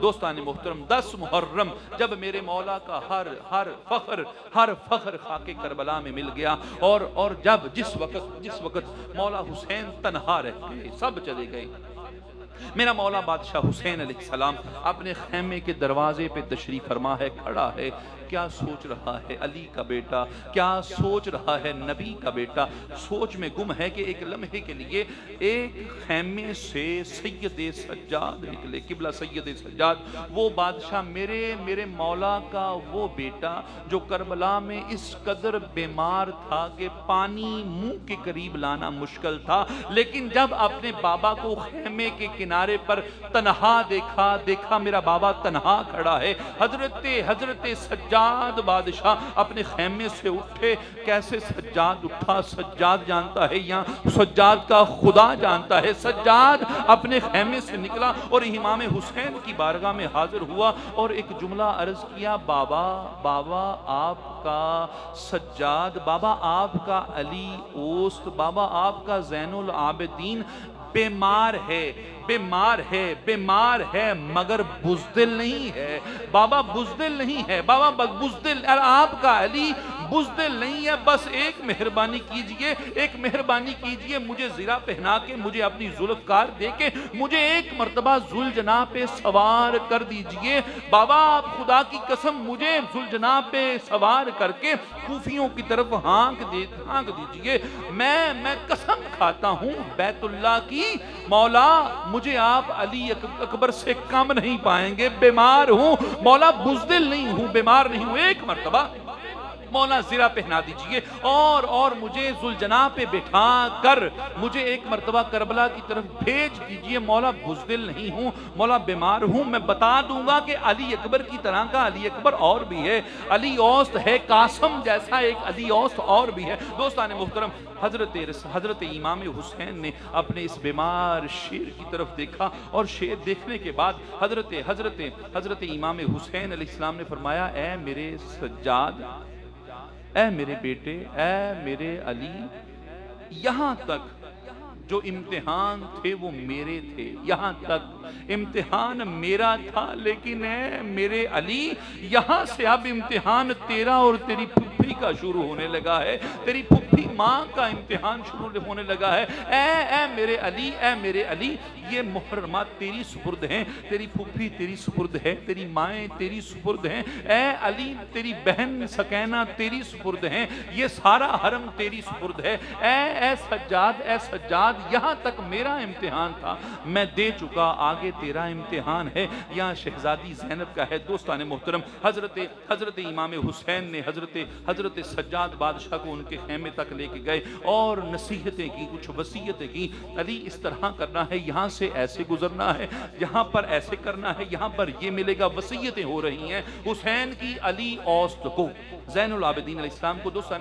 دوستان محترم 10 محرم جب میرے مولا کا ہر فخر خاک کربلا میں مل گیا، اور جس وقت مولا حسین تنہا رہ گئے، سب چلے گئے، میرا مولا بادشاہ حسین علیہ السلام اپنے خیمے کے دروازے پہ تشریف فرما ہے، کھڑا ہے۔ کیا سوچ رہا ہے علی کا بیٹا، کیا سوچ رہا ہے نبی کا بیٹا؟ سوچ میں گم ہے کہ ایک لمحے کے لیے ایک خیمے سے سید سجاد نکلے، قبلہ سید سجاد، وہ بادشاہ، میرے مولا کا وہ بیٹا جو کربلا میں اس قدر بیمار تھا کہ پانی منہ کے قریب لانا مشکل تھا، لیکن جب اپنے بابا کو خیمے کے کنارے پر تنہا دیکھا میرا بابا تنہا کھڑا ہے، حضرت سجاد بادشاہ اپنے خیمے سے اٹھے۔ کیسے سجاد اٹھا؟ سجاد جانتا ہے، یہاں سجاد کا خدا جانتا ہے۔ سجاد اپنے خیمے سے نکلا اور امام حسین کی بارگاہ میں حاضر ہوا اور ایک جملہ عرض کیا، بابا آپ کا سجاد، بابا آپ کا علی اوست، بابا آپ کا زین العابدین بیمار ہے مگر بزدل نہیں ہے، بابا بزدل نہیں ہے، بابا بزدل، آپ کا علی بزدل نہیں ہے، بس ایک مہربانی کیجئے، مجھے زرہ پہنا کے، مجھے اپنی ذوالفقار دے کے، مجھے ایک مرتبہ ذوالجناح پہ سوار کر دیجئے، بابا آپ خدا کی قسم مجھے ذوالجناح پہ سوار کر کے کوفیوں کی طرف ہانک دیجئے، میں قسم کھاتا ہوں بیت اللہ کی، مولا مجھے آپ علی اکبر سے کم نہیں پائیں گے، بیمار ہوں مولا، بزدل نہیں ہوں، بیمار نہیں ہوں، ایک مرتبہ مولا زرہ پہنا دیجئے اور مجھے ذوالجناح پہ بٹھا کر مجھے ایک مرتبہ کربلا کی طرف بھیج دیجئے، مولا بزدل نہیں ہوں، مولا بیمار ہوں، میں بتا دوں گا کہ علی اکبر کی طرح کا علی اکبر اور بھی ہے، علی اوست ہے، قاسم جیسا ایک علی اوست اور بھی ہے۔ دوستان محترم، حضرت امام حسین نے اپنے اس بیمار شیر کی طرف دیکھا اور شیر دیکھنے کے بعد حضرت امام حسین علیہ السلام نے فرمایا، اے میرے سجاد، اے میرے بیٹے، اے میرے علی، یہاں تک جو امتحان تھے وہ میرے تھے، یہاں تک امتحان میرا تھا، لیکن اے میرے علی، یہاں سے اب امتحان تیرا اور تیری پھپھی کا شروع ہونے لگا ہے، تیری پھپھی ماں کا امتحان شروع ہونے لگا ہے، اے میرے علی، اے میرے علی، یہ محرمات تیری سپرد ہیں، تیری پھپھی تیری سپرد ہے، تیری مائیں تیری سپرد ہیں، اے علی تیری بہن سکینہ تیری سپرد ہیں، یہ سارا حرم تیری سپرد ہے، اے سجاد، یہاں تک میرا امتحان تھا، میں دے چکا، آگے تیرا امتحان ہے۔ یہاں شہزادی زینب کا ہے۔ دوستان محترم، حضرت امام حسین نے حضرت سجاد بادشاہ کو ان کے خیمے تک لے کے گئے اور نصیحتیں کی، کچھ وصیتیں کی، علی اس طرح کرنا ہے، یہاں سے ایسے گزرنا ہے، یہاں پر ایسے کرنا ہے، یہاں پر یہ ملے گا، وصیتیں ہو رہی ہیں حسین کی علی اوست کو، زین العابدین علیہ السلام کو۔ دوستان